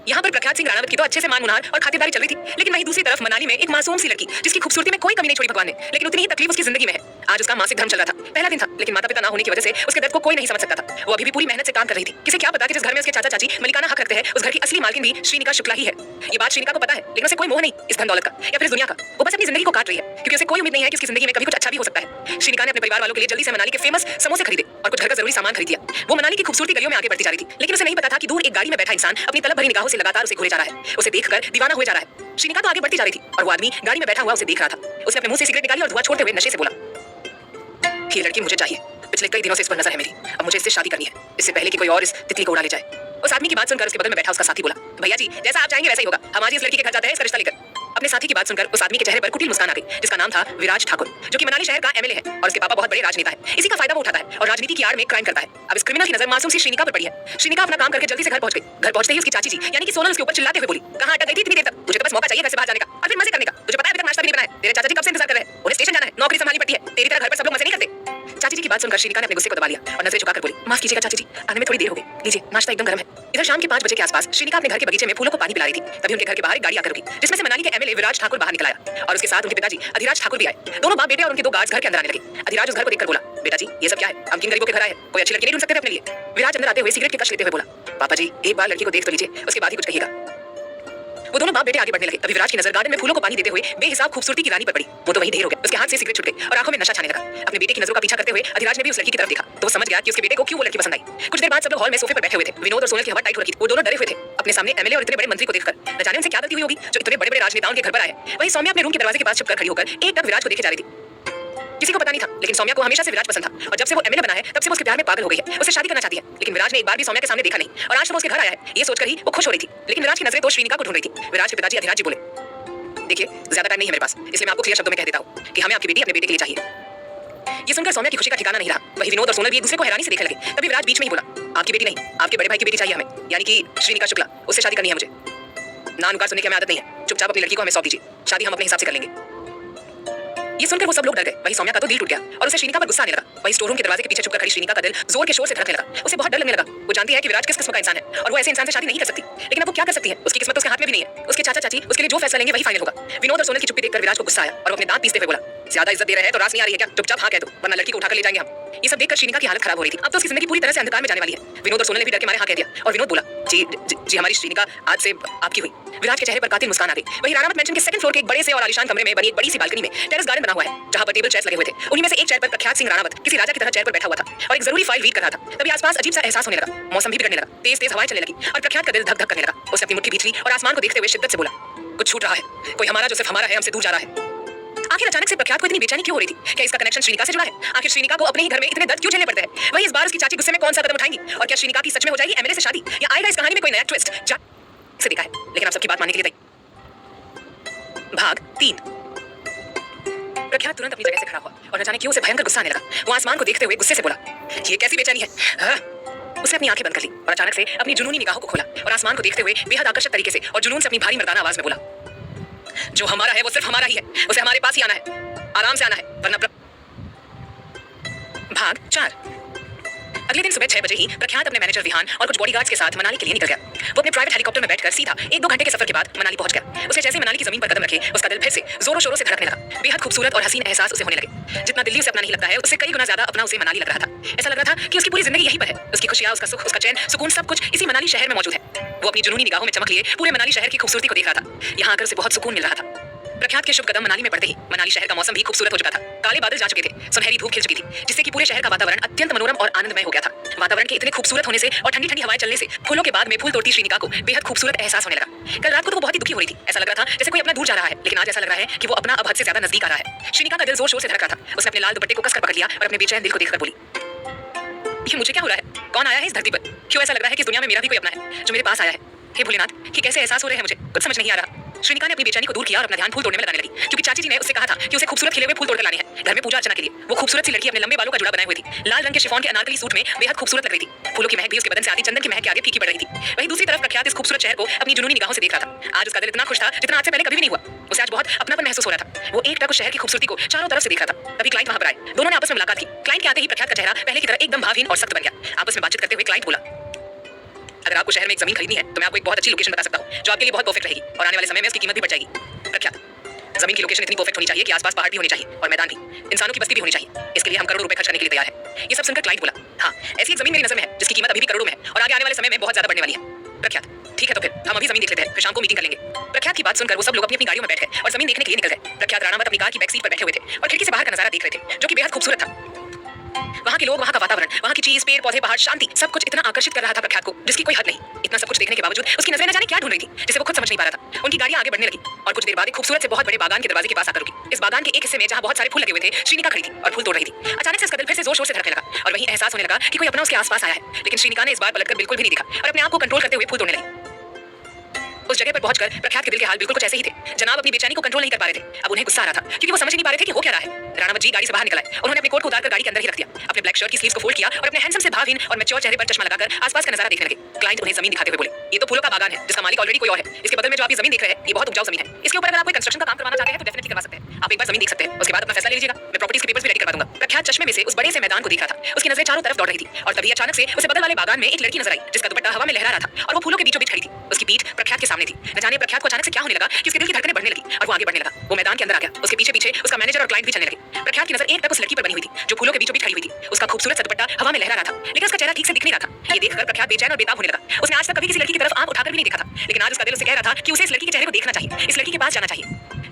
Speaker 1: यहाँ पर प्रख्यात सिंह राणावत की तो अच्छे से मान मुनार और खातिरदारी चल रही थी, लेकिन वहीं दूसरी तरफ मनाली में एक मासूम सी लड़की जिसकी खूबसूरती में कोई कमी नहीं छोड़ी भगवान ने, लेकिन उतनी ही तकलीफ उसकी जिंदगी में है। आज उसका मासिक धर्म चल रहा था, पहला दिन था, लेकिन माता पिता ना होने की वजह से उसके दर्द को कोई नहीं समझ सकता था। वो अभी भी पूरी मेहनत से काम कर रही थी। किसे क्या पता कि जिस घर में उसके चाचा चाची मलिकाना हक रखते हैं उस घर की असली मालकिन भी श्रीनिका शुक्ला ही है। ये बात श्रीनिका को पता है, लेकिन उसे कोई मोह नहीं इस धन दौलत का या फिर इस दुनिया का। वो बस अपनी जिंदगी को काट रही है क्योंकि उसे कोई उम्मीद नहीं है कि उसकी जिंदगी में कभी कुछ अच्छा भी हो सकता है। श्रीनिका ने अपने परिवार वालों के लिए जल्दी से मनाली के फेमस समोसे खरीदे और कुछ घर का जरूरी सामान खरीद लिया। वो मनाली की खूबसूरती गलियों में आगे बढ़ती जा रही थी, लेकिन उसे नहीं पता था कि दूर एक गाड़ी में बैठा इंसान अपनी तलब भरी निगाहों से लगातार उसे घूरे जा रहा है, उसे देखकर दीवाना हुए जा रहा है। श्रीनिका तो आगे बढ़ती जा रही थी और वो आदमी गाड़ी में बैठा हुआ उसे देख रहा था। उसने अपने मुंह से सिगरेट निकाली और धुआं छोड़ते हुए नशे से बोला, ये लड़की मुझे चाहिए, पिछले कई दिनों से इस पर नजर है मेरी, अब मुझे इससे शादी करनी है, इससे पहले कि कोई और इस तितली को उड़ा ले जाए। उस आदमी की बात सुनकर उसके बगल में बैठा उसका साथी बोला, भैया जी जैसा आप चाहेंगे वैसा ही होगा, हम आज इस लड़की के घर जाते हैं इसका रिश्ता लेकर। अपने साथी की बात सुनकर उस आदमी के चेहरे पर कुटिल मुस्कान आ गई, जिसका नाम था विराज ठाकुर, जो कि मनाली शहर का एमएलए है और उसके पापा बहुत बड़े राजनेता है। इसी का फायदा वो उठाता है और राजनीति की आड़ में क्राइम करता है। अब इस क्रिमिनल की नजर मासूम सी श्रीनिका पर पड़ी है। श्रीनिका अपना काम करके जल्दी से घर पहुंच गई। घर पहुंचते ही उसकी चाची जी यानी कि सोनल उसके ऊपर चिल्लाते हुए बोली, कहां अटक गई थी इतनी देर तक? तुझे तो बस मौका चाहिए घर से बाहर जाने का और फिर मजे करने का। तुझे पता है अभी तक नाश्ता भी नहीं बना है। तेरे चाचा जी कब से इंतजार कर रहे हैं, उन्हें स्टेशन जाना है, नौकरी संभालनी पड़ती है। तेरी तरह घर पर सब लोग मजे नहीं करते। चाची जी की बात सुनकर श्रीनिका ने अपने गुस्से को दबा लिया और नजरें झुकाकर बोली, माफ कीजिएगा चाची जी, आने में थोड़ी देर हो गई, लीजिए नाश्ता एकदम गर्म है। इधर शाम के 5 बजे के आसपास श्रीनिका अपने घर के बगीचे में फूलों को पानी पिला रही थी। तभी उनके घर के बाहर एक गाड़ी आकर रुकी, जिसमें से मनाली के एमएलए विराज ठाकुर बाहर निकल आया और उसके साथ उनके पिताजी अधिराज ठाकुर भी आए। दोनों बाप बेटे और उनके 2 गार्ड्स घर के अंदर आने लगे। अधिराज उस घर को देखकर बोला, बेटा जी ये सब क्या है? हम किन गरीबों के घर आए? कोई अच्छी लड़की नहीं ढूंढ सकते थे अपने लिए? विराज अंदर आते हुए सिगरेट की कश लेते हुए बोला, पापा जी एक बार लड़की को देख तो लीजिए, उसके बाद ही कुछ कहिएगा। वो दोनों बाप बेटे आगे बढ़ने लगे। तभी विराज की नजर गार्डन में फूलों को पानी देते हुए बेहिसाब खूबसूरती की रानी पर पड़ी। वो तो वहीं ढेर हो गया, उसके हाथ से सिगरेट छूट गई और आंखों में नशा छाने लगा। अपने बेटे की नजरों का पीछा करते हुए अधिराज ने भी उस लड़की की तरफ देखा तो वो समझ गया कि उसके बेटे को क्यों वो लड़की पसंद आई। कुछ देर बाद सब लोग हॉल में सोफे पर बैठे हुए थे। विनोद और सोनल की हवा टाइट हो रखी थी। वो दोनों डरे हुए थे अपने सामने एमएलए और इतने बड़े मंत्री को देखकर। न जाने उनसे क्या गलती हुई होगी जो इतने बड़े बड़े राजनेताओं के घर पर आए। वहीं सौम्या अपने रूम के दरवाजे के पास छुपकर खड़ी होकर एकटक विराज को देखे जा रही थी। किसी को पता नहीं था, लेकिन सौम्या को हमेशा से विराज पसंद था और जब से वो एमएलए बना है तब से वो उसके प्यार में पागल हो गई है। उससे शादी करना चाहती है, लेकिन विराज ने एक बार भी सौम्या के सामने देखा नहीं और आज तो वो उसके घर आया है ये सोचकर ही वो खुश हो रही थी। लेकिन विराज की नजरें तो श्रीनिका को ढूंढ रही थी। विराज के पिताजी अधिराज जी बोले, देखिए ज्यादा टाइम नहीं है मेरे पास, इसलिए मैं आपको क्लियर शब्दों में कह देता हूँ कि हमें आपकी बेटी अपने बेटे के लिए चाहिए। ये सुनकर सौम्या की खुशी का ठिकाना नहीं रहा। वही विनोद और सोनल भी एक दूसरे को हैरानी से देखने लगे। तभी विराज बीच में ही बोला, आपकी बेटी नहीं, आपके बड़े भाई की बेटी चाहिए हमें, यानी कि श्रीनिका शुक्ला, उससे शादी करनी है मुझे। ना नुकार सुनने की हमें आदत नहीं है, चुपचाप अपनी लड़की को हमें सौंप दीजिए, शादी हम अपने हिसाब से कर लेंगे। ये सुनकर वो सब लोग डर गए। वही सौम्या का तो दिल टूट गया और उसे श्रीनिका पर गुस्सा आने लगा। वही स्टोर रूम के दरवाजे के पीछे छुपकर खड़ी श्रीनिका का दिल जोर के शोर से धड़कने लगा। उसे बहुत डर लगने लगा। वो जानती है कि विराज किस किस्म का इंसान है और वो ऐसे इंसान से शादी नहीं कर सकती। लेकिन अब वो क्या कर सकती है? उसकी किस्मत तो उसके हाथ में भी नहीं है। उसके चाचा चाची उसके लिए जो फैसला लेंगे वही फाइनल होगा। विनोद और सोनल की चुप्पी देखकर विराज को गुस्सा आया और वो अपने दांत पीसते हुए बोला, ज्यादा इज्जत दे रहे हैं तो रास नहीं आ रही है क्या? चुपचाप हाँ कह दो वरना लड़की को उठाकर ले जाएंगे हम। ये सब देखकर श्रीनिका की हालत खराब हो रही थी। अब तो उसकी जिंदगी पूरी तरह से अंधकार में जाने वाली है। विनोद और सोनल ने भी डर के मारे हाँ कह दिया और विनोद बोला, जी हमारी श्रीनिका आज से आपकी हुई। विराज के चेहरे पर कातिल मुस्कान आ गई। वही राणावत मैंशन के सेकंड फ्लोर के एक बड़े से और आलीशान कमरे में बनी एक बड़ी सी बालकनी में टेरेस गार्डन बना हुआ है, जहां पर टेबल चेयर्स लगे हुए थे। उन्हीं में से एक चेयर पर प्रख्यात सिंह राणावत किसी राजा की तरह चेयर पर बैठा हुआ था और एक जरूरी फाइल रीड कर रहा था। तभी आसपास अजीब सा एहसास होने लगा। मौसम भी बिगड़ने लगा, तेज तेज हवाएं चलने लगी और प्रख्यात का दिल धक धक करने लगा। उसने अपनी मुट्ठी भींच ली और आसमान को देखते हुए शिद्दत से बोला, कुछ छूट रहा है, कोई हमारा जो सिर्फ हमारा है हमसे दूर जा रहा है। आखिर अचानक से प्रख्यात को इतनी बेचैनी क्यों हो रही थी? क्या इसका कनेक्शन श्रीनिका से जुड़ा है? आखिर श्रीनिका को अपने ही घर में इतने दर्द क्यों झेलने पड़ते हैं? वही इस बार उसकी चाची गुस्से में कौन सा कदम उठाएंगी और क्या श्रीनिका की सच में हो जाएगी एमएलए से शादी या आएगा इस कहानी में कोई नया ट्विस्ट? से देखा है, लेकिन आप सबकी बात मानने के लिए भाग 3। प्रख्यात तुरंत अपनी जगह से खड़ा हुआ और न जाने क्यों उसे भयंकर गुस्सा आने लगा। वो आसमान को देखते हुए गुस्से से बोला, ये कैसी बेचैनी है? उसने अपनी आंखें बंद कर ली और अचानक से अपनी जुनूनी निगाहों को खोला और आसमान को देखते हुए बेहद आकर्षक तरीके से और जुनून से अपनी भारी मर्दाना आवाज में बोला, जो हमारा है वो सिर्फ हमारा ही है, उसे हमारे पास ही आना है, आराम से आना है वरना। भाग 4। अगले दिन सुबह 6 बजे ही प्रख्यात अपने मैनेजर विहान और कुछ बॉडीगार्ड्स के साथ मनाली के लिए निकल गया। वो अपने प्राइवेट हेलीकॉप्टर में बैठकर सीधा 1-2 घंटे के सफर के बाद मनाली पहुंच गया। उसे जैसे मनाली की जमीन पर कदम रखे उसका दिल फिर से जोरों शोरों से धड़कने लगा। बेहद खूबसूरत और हसीन एहसास उसे होने लगे। जितना दिल्ली उसे अपना नहीं लगता है उससे कई गुना ज्यादा अपना उसे मनाली लग रहा था। ऐसा लग रहा था कि उसकी पूरी जिंदगी यहीं पर है। उसकी खुशियां, उसका सुख, उसका चैन, सुकून सब कुछ इसी मनाली शहर में मौजूद है। वो अपनी जुनूनी निगाहों में चमक लिए पूरे मनाली शहर की खूबसूरती को देख रहा था। यहाँ आकर उसे बहुत सुकून मिल रहा था। प्रख्यात के शुभ कदम मनाली में पड़ते ही मनाली शहर का मौसम भी खूबसूरत हो चुका था। काले बादल जा चुके थे, सुनहरी धूप खिल चुकी थी, जिससे कि पूरे शहर का वातावरण अत्यंत मनोरम और आनंदमय हो गया था। वातावरण के इतने खूबसूरत होने से और ठंडी ठंडी हवाएं चलने से फूलों के बाद में फूल तोड़ती श्रीनिका को बेहद खूबसूरत एहसास होने लगा। कल रात को तो वो बहुत ही दुखी हो रही थी। ऐसा लग रहा था जैसे कोई अपना दूर जा रहा है, लेकिन आज ऐसा लग रहा है कि वो अपना अब हद से ज्यादा नजदीक आ रहा है। श्रीनिका का दिल जोर शोर से धड़क रहा था। उसने अपने लाल दुपट्टे को कसकर पकड़ लिया और अपने बेचैन दिल को देखकर बोली, ये मुझे क्या हो रहा है? कौन आया है इस धरती पर? क्यों ऐसा लग रहा है कि इस दुनिया में मेरा भी कोई अपना है जो मेरे पास आया है? हे भोलेनाथ, कि कैसे एहसास हो रहे हैं मुझे कुछ समझ नहीं आ रहा। श्रीनिका ने अपनी बेचैनी को दूर किया और अपना ध्यान फूल तोड़ने में लगाने लगी, क्योंकि चाची जी ने उससे कहा था कि उसे खूबसूरत खिले हुए फूल तोड़कर लाने हैं घर में पूजा अर्चना के लिए। वो खूबसूरत सी लड़की अपने लंबे बालों का जुड़ा बनाए हुई थी, लाल रंग के शिफॉन के अनारकली सूट में बेहद खूबसूरत लग रही थी। फूलों की महक भी उसके बदन से आती चंदन की महक के आगे फीकी पड़ रही थी। वहीं दूसरी तरफ प्रख्यात इस खूबसूरत शहर को अपनी जुनूनी निगाहों से देख रहा था। आज उसका दिल इतना खुश था जितना आज से पहले कभी भी नहीं हुआ। उसे आज बहुत अपनापन महसूस हो रहा था। वो एक टक उस शहर की खूबसूरती को चारों तरफ से देख रहा था। तभी क्लाइंट वहां पर आए। दोनों ने आपस में मुलाकात की। क्लाइंट के आते ही प्रख्यात का चेहरा पहले की तरह एकदम भावहीन और सख्त बन गया। आपस में बातचीत करते हुए क्लाइंट बोला, अगर आपको शहर में एक जमीन खरीदनी है तो मैं आपको एक बहुत अच्छी लोकेशन बता सकता हूँ जो आपके लिए बहुत परफेक्ट रहेगी और आने वाले समय में उसकी कीमत भी बढ़ जाएगी। प्रख्यात, जमीन की लोकेशन इतनी परफेक्ट होनी चाहिए कि आसपास पहाड़ भी होने चाहिए और मैदान भी, इंसानों की बस्ती भी होनी चाहिए। इसके लिए हम करोड़ों रुपए खर्च करने के लिए तैयार हैं। ये सब सुनकर क्लाइंट बोला, हाँ ऐसी एक जमीन मेरी नजर में है जिसकी कीमत अभी भी करोड़ों में है और आगे आने वाले समय में बहुत ज्यादा बढ़ने वाली है। प्रख्यात, ठीक है तो फिर हम अभी जमीन देख लेते हैं, फिर शाम को मीटिंग कर लेंगे। प्रख्यात की बात सुनकर वो सब लोग अपनी अपनी गाड़ियों में बैठ गए और जमीन देखने के लिए निकल गए। प्रख्यात राणावत अपनी कार की बैक सीट पर बैठे हुए थे और खिड़की से बाहर का नजारा देख रहे थे जो कि बेहद खूबसूरत था। वहाँ के लोग, वहाँ का वातावरण, वहाँ की चीज, पेड़ पौधे, पहाड़, शांति, सब कुछ इतना आकर्षित कर रहा था प्रख्यात को जिसकी कोई हद नहीं। इतना सब कुछ देखने के बावजूद उसकी नजरें न जाने क्या ढूंढ रही थी जिसे वो खुद समझ नहीं पा रहा था। उनकी गाड़ियां आगे बढ़ने लगी और कुछ देर बाद एक खूबसूरत से बहुत बड़े बागान के दरवाजे के पास आकर रुकी। इस बागान के एक हिस्से में जहाँ बहुत सारे फूल लगे हुए थे श्रीनिका खड़ी थी और फूल तोड़ रही थी। अचानक से उसका दिल फिर से जोर शोर से धड़कने लगा और वहीं एहसास होने लगा कि कोई अपना उसके आसपास आया है। लेकिन श्रीनिका ने इस बार पलटकर बिल्कुल भी नहीं दिखा और अपने आप को कंट्रोल करते हुए फूल तोड़ने लगी। उस जगह पर पहुंचकर प्रख्यात के दिल के हाल बिल्कुल कुछ ऐसे ही थे। जनाब अपनी बेचैनी को कंट्रोल नहीं कर पा रहे थे। अब उन्हें गुस्सा आ रहा था क्योंकि वो समझ नहीं पा रहे थे कि हो क्या रहा है। राणावत जी गाड़ी से बाहर निकल आए और उन्होंने अपने कोट को उतारकर गाड़ी के अंदर ही रख दिया। अपने ब्लैक शर्ट की स्लीव्स को फोल्ड किया और अपने हैंडसम से भावहीन और मैच्योर चेहरे पर चश्मा लगाकर आसपास का नजारा देखने लगे। क्लाइंट उन्हें जमीन दिखाते हुए बोले, ये तो फूलों का बागान है जिसका मालिक ऑलरेडी कोई और है। इसके बदले में जो आप ये जमीन देख रहे हैं ये बहुत उपजाऊ जमीन है। इसके ऊपर अगर आप कोई कंस्ट्रक्शन का काम करवाना चाहते हैं तो डेफिनेटली करवा सकते हैं। आप एक बार जमीन देख सकते हैं, उसके बाद अपना फैसला ले लीजिएगा। मैं प्रॉपर्टीज के पेपर्स भी रेडी करवा दूंगा। प्रख्यात चश्मे में से उस बड़े से मैदान को देख रहा था। उसकी नजरें चारों तरफ दौड़ रही थी और तभी अचानक से उसे बगल वाले बागान में एक लड़की नजर आई जिसका दुपट्टा हवा में लहरा रहा था और वो फूलों के बीचों बीच खड़ी थी। उसकी पीठ प्रख्यात के सामने थी। न जाने प्रख्यात को अचानक से क्या होने लगा कि उसके दिल की धड़कनें बढ़ने लगी और वो आगे बढ़ने लगा। वो मैदान के अंदर आ गया। उसके पीछे पीछे उसका मैनेजर और क्लाइंट भी चलने लगे। प्रख्यात की नजर एक टक उस लड़की पर बनी हुई थी जो फूलों के बीचों बीच खड़ी हुई थी। उसका खूबसूरत सा दुपट्टा हवा में लहरा रहा था लेकिन उसका चेहरा ठीक से दिख नहीं रहा था। ये देखकर प्रख्यात बेचैन और बेताब होने लगा। उसने आज तक कभी किसी लड़की की तरफ आंख उठाकर भी नहीं देखा था, लेकिन आज उसका दिल उसे कह रहा था कि उसे इस लड़की के चेहरे को देखना चाहिए, इस लड़की के पास जाना चाहिए।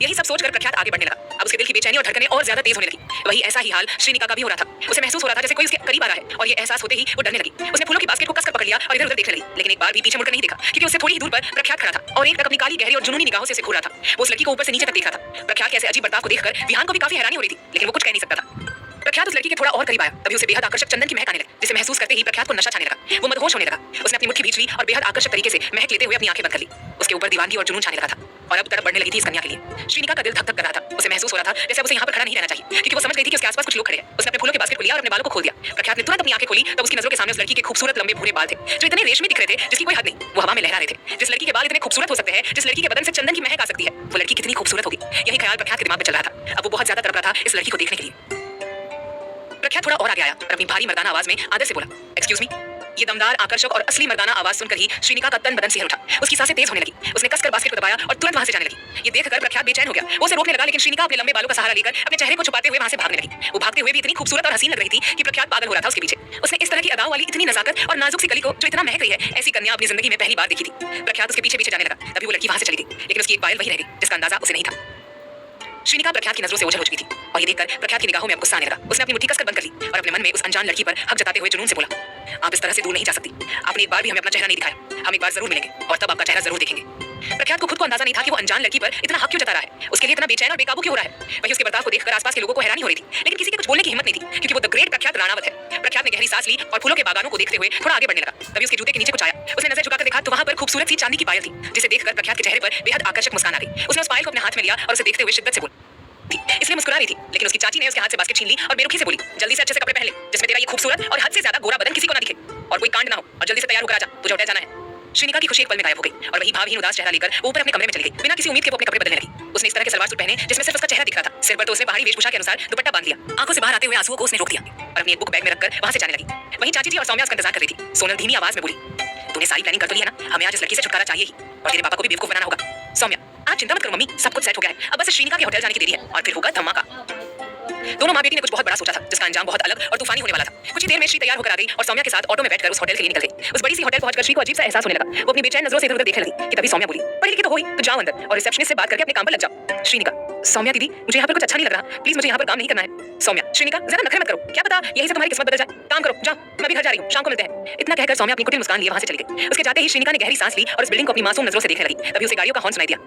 Speaker 1: यही सब सोचकर प्रख्यात आगे बढ़ने लगा। अब उसके दिल की बेचैनी और धड़कनें और ज्यादा तेज होने लगी। वही ऐसा ही हाल श्रीनिका का भी हो रहा था। उसे महसूस हो रहा था जैसे कोई उसके करीब आ रहा है और ये एहसास होते ही वो डरने लगी। उसने फूलों की बास्केट को कसकर पकड़ लिया और इधर-उधर देखने लगी, लेकिन एक बार भी पीछे मुड़कर नहीं देखा क्योंकि उससे थोड़ी ही दूर पर प्रख्यात खड़ा था और एक टक अपनी काली गहरी और जुनूनी निगाहों से उसे घूर रहा था। वो उस लड़की को ऊपर से नीचे तक देख रहा था। प्रख्यात के ऐसे अजीब बर्ताव को देखकर विहान को भी काफी हैरानी हो रही थी, लेकिन वो कुछ कह नहीं सकता था। प्रख्यात उस लड़की के थोड़ा और करीब आया, तभी उसे बेहद आकर्षक चंदन की महक आने लगी, जिसे महसूस करते ही प्रख्यात को नशा छाने लगा। वो मदहोश होने लगा। उसने अपनी मुट्ठी भींच ली और बेहद आकर्षक तरीके से महक लेते हुए अपनी आंखें बंद कर ली। उसके ऊपर दीवानगी और जुनून छाने लगा था और अब तड़प बढ़ने लगी थी इस कन्या के लिए। श्रीनिका का दिल धक धक कर रहा था। उसे महसूस हो रहा था जैसे उसे यहाँ पर खड़ा नहीं रहना चाहिए क्योंकि वो समझ गई थी कि उसके आसपास कुछ लोग खड़े हैं। उसने अपने फूलों के बास्केट को लिया और अपने बालों को खोल दिया। प्रख्यात ने तुरंत अपनी आंखें खोली तब उसकी नजरों के सामने उस लड़की के खूबसूरत लंबे भूरे बाल थे जो इतने रेशमी दिख रहे थे जिसकी कोई हद नहीं। वो हवा में लहरा रहे थे। जिस लड़की के बाल इतने खूबसूरत हो सकते हैं, जिस लड़की के बदन से चंदन की महक आ सकती है, वो लड़की कितनी खूबसूरत होगी, यही ख्याल प्रख्यात के दिमाग में चल रहा था। अब वो बहुत ज्यादा तड़प रहा था इस लड़की को देखने के लिए। प्रख्यात थोड़ा और आगे आया और अपनी भारी मर्दाना आवाज में आदर से बोला, एक्सक्यूज मी। ये दमदार, आकर्षक और असली मर्दाना आवाज सुनकर ही श्रीनिका का तन बदन सिहर उठा। उसकी सांसें तेज होने लगी। उसने कसकर बास्केट को दबाया और तुरंत वहां से जाने लगी। ये देखकर प्रख्यात बेचैन हो गया। वो उसे रोकने लगा, लेकिन श्रीनिका अपने लंबे बालों का सहारा लेकर अपने चेहरे को छुपाते हुए वहां से भागने लगी। वो भागते हुए भी इतनी खूबसूरत और हसीन लग रही थी कि प्रख्यात पागल हो रहा था उसके पीछे। उसने इस तरह की अदाओं वाली इतनी नजाकत और नाजुक सी कली को जो इतना महक रही है, ऐसी कन्या अपनी जिंदगी में पहली बार देखी थी। प्रख्यात उसके पीछे पीछे जाने लगा। तभी वो लड़की वहां से चली गई, लेकिन उसकी एक पायल वही रह गई जिसका अंदाजा उसे नहीं था। श्रीनिका प्रख्यात की नजरों से ओझल हो चुकी थी और ये देखकर प्रख्यात की निगाहों में अब गुस्सा आने लगा। उसने अपनी मुट्ठी कसकर बंद कर ली और अपने मन में उस अनजान लड़की पर हक जताते हुए जुनून से बोला, आप इस तरह से दूर नहीं जा सकती। आपने एक बार भी हमें अपना चेहरा नहीं दिखाया। हम एक बार जरूर मिलेंगे और तब आपका चेहरा जरूर देखेंगे। प्रख्यात को खुद को अंदाजा नहीं था कि वो अनजान लड़की पर इतना हक क्यों जता रहा है, उसके लिए इतना बेचैन और बेकाबू क्यों हो रहा है। वही उसके बर्ताव को देखकर आसपास के लोगों को हैरानी हो रही थी, लेकिन किसी के कुछ बोलने की हिम्मत नहीं थी क्योंकि वो द ग्रेट प्रख्यात राणावत है। प्रख्यात ने गहरी सांस ली और फूलों के बागानों को देखते हुए थोड़ा आगे बढ़ने लगा। तभी उसके जूते के नीचे कुछ आया। उसने नजर झुकाकर देखा तो वहां पर खूबसूरत सी चांदी की पायल थी, जिसे देखकर प्रख्यात के चेहरे पर बेहद आकर्षक मुस्कान आ गई। उसने उस पायल को अपने हाथ में लिया और उसे देखते हुए शिद्दत से बोली, इसलिए मुस्कुरा रही थी, लेकिन उसकी चाची ने उसके हाथ से बास्केट छीन ली और बेरुखी से बोली, जल्दी से अच्छे से कपड़े पहन ले जिसमें तेरा ये खूबसूरत और हद से ज्यादा गोरा बदन किसी को ना दिखे और कोई कांड ना हो, और जल्दी से तैयार होकर आजा, तुझे होटल जाना है। श्रीनिका की खुशी एक पल में गायब हो गई और वही भावहीन उदास चेहरा लेकर वो ऊपर अपने कमरे में चली गई। बिना किसी उम्मीद के वो अपने कपड़े बदलने लगी। उसने इस तरह के सलवार सूट पहने जिसमें सिर्फ उसका चेहरा दिख रहा था। सिर पर तो उसने पहाड़ी वेशभूषा के अनुसार दुपट्टा बांध लिया। आंखों से बाहर आते हुए आंसुओं को उसने रोक दिया और अपनी एक बुक बैग में रखकर वहां से जाने लगी। वहीं चाची जी और सौम्या उसका इंतजार कर रही थी। सोनल धीमी आवाज में बोली, तूने सारी प्लानिंग कर तो ली है ना, हमें आज इस लड़की से छुटकारा चाहिए ही और तेरे पापा को भी बेवकूफ बनाना होगा। सौम्या, आप चिंता मत करो मम्मी, सब कुछ सेट हो गया है। अब बस श्रीनिका के होटल जाने की देरी है और फिर होगा धमाका। दोनों माँ बेटी ने कुछ बहुत बड़ा सोचा था जिसका अंजाम बहुत अलग और तूफानी होने वाला था। कुछ ही देर में श्री तैयार होकर आ गई और सौम्या के साथ ऑटो में बैठकर उस होटल के लिए निकल गई। उस बड़ी सी होटल पहुंचकर श्री को अजीब सा एहसास होने लगा। वो अपनी बेचैन नजरों से इधर-उधर देखने लगी कि तभी सौम्या बोली, पढ़ी लिखी तो हो ही, तो जाओ अंदर और रिसेप्शनिस्ट से बात करके अपने काम पर लग जाओ। श्रीनिका, सौम्या दीदी, मुझे यहाँ पर कुछ अच्छा नहीं लग रहा, प्लीज मुझे यहाँ पर काम नहीं करना है। सौम्या, श्रीनिका ज्यादा नखरे मत करो, क्या पता यही से तुम्हारी किस्मत बदल जाए। काम करो, जाओ, मैं भी घर जा रही हूँ, शाम को मिलते हैं। इतना कहकर सौम्या अपनी कुटिल मुस्कान लिए वहां से चली गई। उसके जाते ही श्रीनिका ने गहरी सांस ली और उस बिल्डिंग को अपनी मासूम नजरों से देखने लगी। तभी उसे गाड़ियों का हॉर्न सुनाई दिया।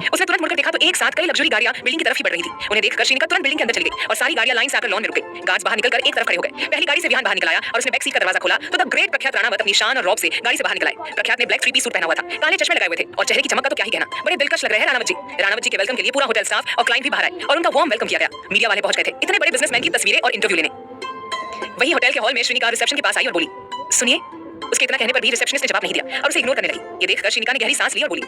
Speaker 1: उसने तुरंत मुड़कर देखा तो एक साथ कई लग्जरी गाड़ियां बिल्डिंग की तरफ ही बढ़ रही थी। उन्हें देखकर श्रीनिका तुरंत बिल्डिंग के अंदर चली गई और सारी गाड़ियां लाइन से आकर लॉन में रुक गई। गार्ड्स बाहर निकलकर एक तरफ खड़े हो गए। पहली गाड़ी से विहान बाहर निकल आया और उसने बैक सीट का दरवाजा खोला तो द ग्रेट प्रख्यात राणावत अपनी शान और रौब से गाड़ी से बाहर निकल आए। प्रख्यात ने ब्लैक थ्री पीस सूट पहना हुआ था, काले चश्मे लगाए हुए थे और चेहरे की चमक का तो क्या ही कहना, बड़े दिलकश लग रहे हैं राणावत जी। राणावत जी के वेलकम के लिए पूरा होटल स्टाफ और क्लाइंट भी बाहर आए और उनका वार्म वेलकम किया गया। मीडिया वाले पहुंच गए थे इतने बड़े बिजनेसमैन की तस्वीरें और इंटरव्यू लेने। वही होटल के हॉल में श्रीनिका रिसेप्शन के पास आई और बोली, सुनिए। उसके इतना कहने पर भी रिसेप्शनिस्ट ने जवाब नहीं दिया और उसे इग्नोर करने लगी। ये देखकर श्रीनिका ने गहरी सांस ली और बोली,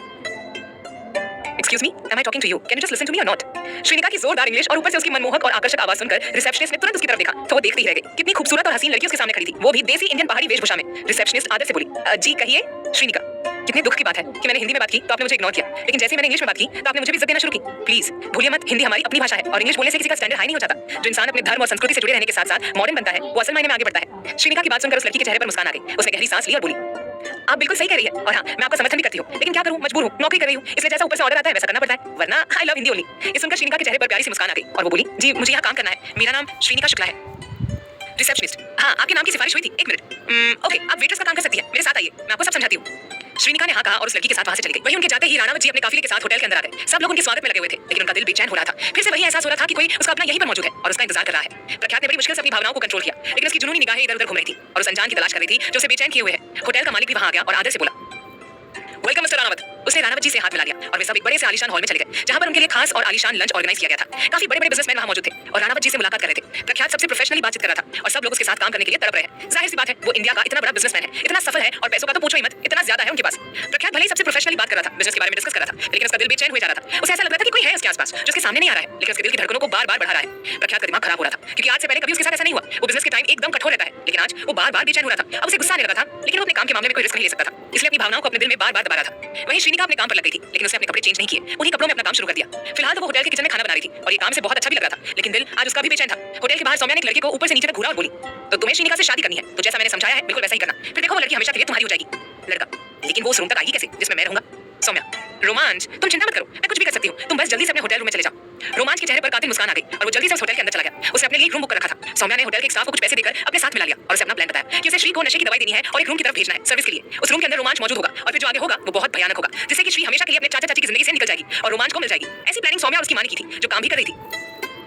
Speaker 1: Excuse me, am I talking to you? Can you just listen to me or not? Shrinika की जोरदार इंग्लिश और ऊपर से उसकी मनमोहक और आकर्षक आवाज सुनकर रिसेप्शनिस्ट ने तुरंत उसकी तरफ देखा तो वो देखती ही रह गई। कितनी खूबसूरत और हसीन लड़की उसके सामने खड़ी थी, वो भी देसी इंडियन पहाड़ी वेशभूषा में। रिसेप्शनिस्ट आदर से बोली, जी कहिए। श्रीनिका, कितने दुख की बात है कि मैंने हिंदी में बात की तो आपने मुझे इग्नोर किया, लेकिन जैसे मैंने इंग्लिश में बात की तो आपने मुझे भी इज्जत देना शुरू की। प्लीज भूलिए मत, हिंदी हमारी अपनी भाषा है और इंग्लिश बोलने से किसी का स्टैंडर्ड हाई नहीं हो जाता। जो इंसान अपने धर्म और संस्कृति से जुड़े रहने के साथ साथ मॉडर्न बनता है वो असल मायने में आगे बढ़ता है। श्रीनिका की बात सुनकर उस लड़की के चेहरे पर मुस्कान आ गई। उसने गहरी सांस ली और बोली, आप बिल्कुल सही कह रही है और हाँ मैं आपका समर्थन भी करती हूँ, लेकिन क्या करूँ, मजबूर हूँ, नौकरी कर रही हूँ, इसलिए जैसा ऊपर से ऑर्डर आता है वैसा करना पड़ता है, वरना आई लव हिंदी ओनली। ये सुनकर श्रीनिका के चेहरे पर प्यारी सी मुस्कान आ गई और वो बोली, जी मुझे यहाँ काम करना है, मेरा नाम श्रीनिका शुक्ला है। रिसेप्शनिस्ट, हाँ आपके नाम की सिफारिश हुई थी, एक मिनट। ओके, आप वेटर्स का काम कर सकती है, मेरे साथ आइए, मैं आपको सब समझाती हूँ। श्रीनिका ने हाँ कहा और उस लड़की के साथ वहां से चली गई। वहीं उनके जाते ही राणावत जी अपने काफिले के साथ होटल के अंदर आ गए। सब लोग उनके स्वागत में लगे हुए थे, लेकिन उनका दिल बेचैन हो रहा था। फिर से वही एहसास हो रहा था कि कोई उसका अपना यहीं पर मौजूद है और उसका इंतजार कर रहा है। प्रख्यात ने बड़ी मुश्किल से अपनी भावनाओं को कंट्रोल किया, लेकिन उसकी जुनूनी निगाहें इधर-उधर घूम रही थी और उस अनजान की तलाश कर रही थी जो उसे बेचैन किए हुए है। होटल का मालिक भी वहां आ गया और आदर से बोला, वेलकम मिस्टर राणावत। उसने राणावत जी से हाथ मिला लिया और वे सब एक बड़े से आलीशान हॉल में चले गए, जहां पर उनके लिए खास और आलीशान लंच ऑर्गेनाइज किया गया था। काफी बड़े-बड़े बिजनेसमैन वहां मौजूद थे और राणावत जी से मुलाकात कर रहे थे। प्रख्यात सबसे प्रोफेशनली बातचीत कर रहा था और सब लोग उसके साथ काम करने के लिए तड़प रहे हैं। जाहिर सी बात है, वो इंडिया का इतना बड़ा बिजनेसमैन है, इतना सफल है और पैसों का तो पूछो ही मत, इतना ज्यादा है उनके पास। प्रख्यात भले ही सबसे प्रोफेशनली बात कर रहा था, बिजनेस के बारे में डिस्कस कर रहा था, लेकिन उसका दिल बेचैन हुए जा रहा था। उसे ऐसा लग रहा था कि कोई है उसके आसपास जो उसके सामने नहीं आ रहा है, लेकिन उसके दिल की धड़कनों को बार-बार बढ़ा रहा है। प्रख्यात का दिमाग खराब हो रहा था, क्योंकि आज से पहले कभी उसके साथ ऐसा नहीं हुआ। वो बिजनेस के टाइम एकदम कठोर रहता है, लेकिन आज वो बार-बार बेचैन हो रहा था। अब उसे गुस्सा आने लगा था, लेकिन वो अपने काम के मामले में कोई रिस्क नहीं ले सकता था, इसलिए अपनी भावनाओं को अपने दिल में बार-बार दबा रहा था। वहीं श्रीनिका अपने काम पर लग गई थी, लेकिन उसने अपने कपड़े चेंज नहीं किए, उन्हीं कपड़ों में अपना काम शुरू कर दिया। फिलहाल तो वो होटल के किचन में खाना बना रही थी और ये काम से बहुत अच्छा भी लग रहा था, लेकिन दिल आज उसका भी बेचैन था। होटल के बाहर सौम्या ने एक लड़के को ऊपर से नीचे तक घूरा और बोली, तो तुम्हें श्रीनिका से शादी करनी है तो जैसा मैंने समझाया है बिल्कुल वैसा ही करना, फिर देखो वो लड़की हमेशा के लिए तुम्हारी हो जाएगी। लड़का, लेकिन वो उस रूम तक आएगी कैसे जिसमें मैं रहूंगा? सौम्या, रोमांच, तुम चिंता मत करो, मैं कुछ भी कर सकती हूँ, तुम बस जल्दी से अपने होटल रूम में चले जाओ। रोमांच के चेहरे पर कातिल मुस्कान आ गई और वो जल्दी से उस होटल के अंदर चला गया। उसने अपने लिए एक रूम बुक कर रखा था। सौम्या ने होटल के एक स्टाफ को कुछ पैसे देकर अपने साथ मिला लिया और उसे अपना प्लान बताया कि उसे श्री को नशे की दवाई देनी है और एक रूम की तरफ भेजना है सर्विस के लिए। उस रूम के अंदर रोमांच मौजूद होगा और फिर जो आगे होगा वो बहुत भयानक होगा, जिससे कि श्री हमेशा के लिए अपने चाचा चाची की जिंदगी से निकल जाएगी और रोमांच को मिल जाएगी। ऐसी प्लानिंग सौम्या और उसकी मां ने की थी, जो काम भी कर रही थी।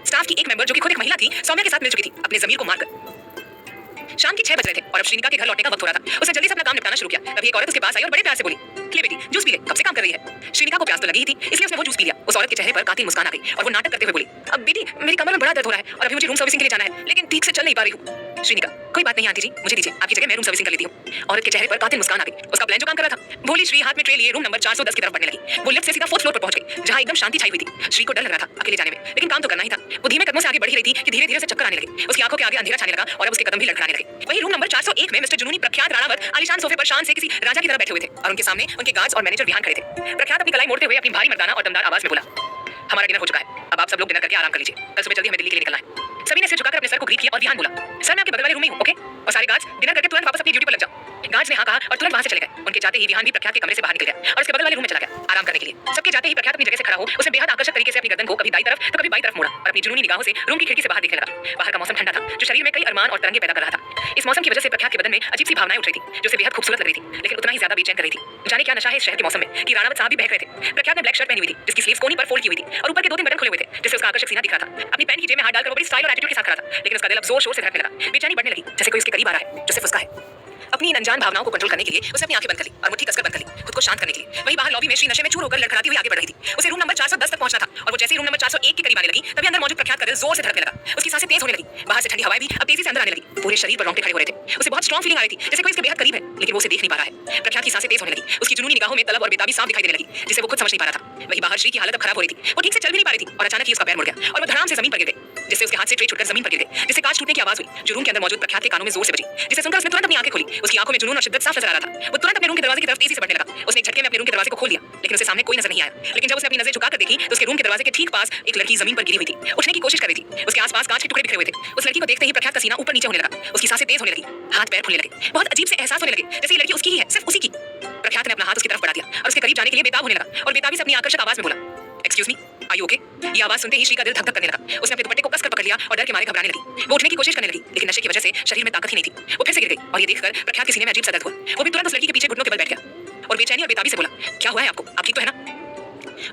Speaker 1: स्टाफ की एक मेंबर जो कि खुद एक महिला थी, सौम्या के साथ मिल चुकी थी अपने जमीर को मारकर। शाम के 6 बज रहे थे और अब श्रीनिका के घर लौटने का वक्त हो रहा था। उसने जल्दी से अपना काम निपटाना शुरू किया। तभी एक औरत उसके पास आई और बड़े प्यार से बोली, ले बेटी जूस पी ले, कब से काम कर रही है? श्रीनिका को प्यास तो लगी ही थी, इसलिए उसने वो जूस पी लिया। उस औरत के चेहरे पर कातिल मुस्कान आ गई और वो नाटक करते हुए बोली, अब बेटी मेरी कमर में बड़ा दर्द हो रहा है और अभी मुझे रूम सर्विसिंग के लिए जाना है, लेकिन ठीक से चल नहीं पा रही हूँ। श्रीनिका, कोई बात नहीं आंटी जी, मुझे दीजिए, आपकी जगह मैं रूम सर्विसिंग कर लेती हूँ। औरत के चेहरे पर कातिल मुस्कान आ गई। उसका प्लान जो काम कर रहा था। भोली श्री हाथ में ट्रे लिए रूम नंबर 410 की तरफ बढ़ने लगी। वो लिफ्ट से सीधा 4th फ्लोर पर पहुंच गई, जहां एकदम शांति छाई हुई थी। श्री को डर लग रहा था अकेले जाने में, लेकिन काम तो करना ही था। वो धीमे कदमों से आगे बढ़ ही रही थी कि धीरे-धीरे उसे चक्कर आने लगे। उसकी आंखों के आगे अंधेरा छाने लगा और अब उसके कदम भी लड़खड़ाने लगे। वहीं रूम नंबर 401 में मिस्टर जुनूनी प्रख्यात राणावत आलीशान सोफे पर शान से किसी राजा की तरह बैठे हुए थे और उनके सामने उनके गार्ड्स और मैनेजर विहान खड़े थे। प्रख्यात अपनी कलाई मोड़ते हुए अपनी भारी मर्दाना और दमदार आवाज में बोला, हमारा डिनर हो चुका है, अब आप सब लोग डिनर करके आराम कर लीजिए, कल सुबह जल्दी हमें दिल्ली के लिए निकलना है। सभी ने सिर झुकाकर अपने सर को ग्रीट किया और विहान बोला, सर मैं आपके बगल वाले रूम में हूं, ओके? और सारे गार्ड्स डिनर करके तुरंत वापस अपनी ड्यूटी पर लग जाओ। गार्ड्स ने हाँ कहा और तुरंत वहां से चले गए। उनके जाते ही विहान भी प्रख्यात के कमरे से बाहर निकल गया और उसके बगल वाले रूम में चला गया आराम करने के लिए। सबके जाते ही प्रख्यात अपनी जगह से खड़ा हो, उसने बेहद आकर्षक तरीके से अपनी गर्दन को कभी दाईं तरफ तो कभी बाईं तरफ मोड़ा और अपनी जुनूनी निगाहों से रूम की खिड़की से बाहर देखने लगा। बाहर का मौसम ठंडा था, जो शरीर में कई अरमान और तरंगे पैदा कर रहा था। इस मौसम की वजह से प्रख्यात के बदन में अजीब सी भावनाएं उठ रही थी, जो उसे बेहद खूबसूरत लग रही थी, लेकिन उतना ही ज्यादा बेचैन कर रही थी। जाने क्या नशा है इस शहर के मौसम में कि राणावत साहब भी बहक रहे थे। प्रख्यात ने ब्लैक शर्ट पहनी हुई थी, जिसकी स्लीव्स कोनी पर फोल्ड की हुई थी और ऊपर के 2-3 बटन खुले हुए थे, जिससे उसका आकर्षक सीना दिख रहा था। अपनी पैंट की जेब में हाथ डालकर वो बड़ी स्टाइल और एटीट्यूड के साथ खड़ा था, लेकिन उसका दिल अब जोर-शोर से धड़कने लगा। बेचैनी बढ़ने लगी, जैसे कोई उसके करीब आ रहा है, जो सिर्फ उसका है। अपनी इन अनजान भावनाओं को कंट्रोल करने के लिए उसने अपनी आंखें बंद कर ली और मुट्ठी कसकर बंद कर ली, खुद को शांत करने के लिए। वहीं बाहर लॉबी में श्री नशे में चूर होकर लड़खड़ाती हुई आगे बढ़ रही थी। उसे रूम नंबर 410 तक पहुंचना था और वो जैसे ही रूम नंबर 401 के करीब आने लगी, तभी अंदर मौजूद प्रख्यात का दिल जोर से धड़कने लगा। उसकी सांसें तेज होने लगी, बाहर से ठंडी हवाएं भी अब तेजी से अंदर आने लगी। पूरे शरीर पर रोंगटे खड़े हो रहे थे। उसे बहुत स्ट्रांग फीलिंग आ रही थी, जैसे कोई इसके बेहद करीब है, लेकिन वो उसे देख नहीं पा रहा है। प्रख्यात की सांसें तेज होने लगी, उसकी जुनूनी निगाहों में तलब और बेताबी साफ दिखाई देने लगी, जिसे वो खुद समझ नहीं पा रहा था। वहीं बाहर श्री की हालत अब खराब हो रही थी, वो ठीक से चल भी नहीं पा रही थी और अचानक ही उसका पैर मुड़ गया और वो धड़ाम से जमीन पर गिर गई, जिससे उसके हाथ से ट्रे छूटकर जमीन पर गिर गई, जिससे कांच टूटने की आवाज हुई, जो रूम के अंदर मौजूद प्रख्यात के कानों में जोर से बजी, जिसे सुनकर उसने तुरंत अपनी आंखें खोली। उसकी आंखों में जुनून और शिद्दत साफ नजर आ रहा था। वो तुरंत अपने रूम के दरवाजे की तरफ तेजी से बढ़ने लगा। उसने एक झटके में अपने रूम के दरवाजे को खोल दिया, लेकिन उसे सामने कोई नजर नहीं आया। लेकिन जब उसने अपनी नजर झुकाकर देखी तो उसके रूम के दरवाजे के ठीक पास एक लड़की जमीन पर गिरी हुई थी, उठने की कोशिश कर रही थी। उसके आसपास कांच के टुकड़े बिखरे हुए थे। उस लड़की को देखते ही प्रख्यात का सीना ऊपर नीचे होने लगा, उसकी सांसें तेज होने लगी, हाथ पैर फूलने लगे, बहुत अजीब से एहसास होने लगे, जैसे ये लड़की उसकी ही है, सिर्फ उसी की। प्रख्यात ने अपना हाथ उसकी तरफ बढ़ा दिया और उसके करीब जाने के लिए बेताब होने लगा और बेताबी से अपनी आकर्षक आवाज में बोला, excuse me, are you okay? ये आवाज सुनते ही श्री का दिल धक धक करने लगा। उसने अपने दुपट्टे को कसकर पकड़ लिया और डर के मारे घबराने लगी। वो उठने की कोशिश करने लगी, लेकिन नशे की वजह से शरीर में ताकत ही नहीं थी। वो फिर से गिर गई और ये देखकर प्रख्यात के सीने में अजीब सा दर्द हुआ। वो भी तुरंत उस लड़की के पीछे घुटनों के बल बैठ गया और बेचैनी और बेताबी से बोला, क्या हुआ है आपको? आप ठीक तो है ना?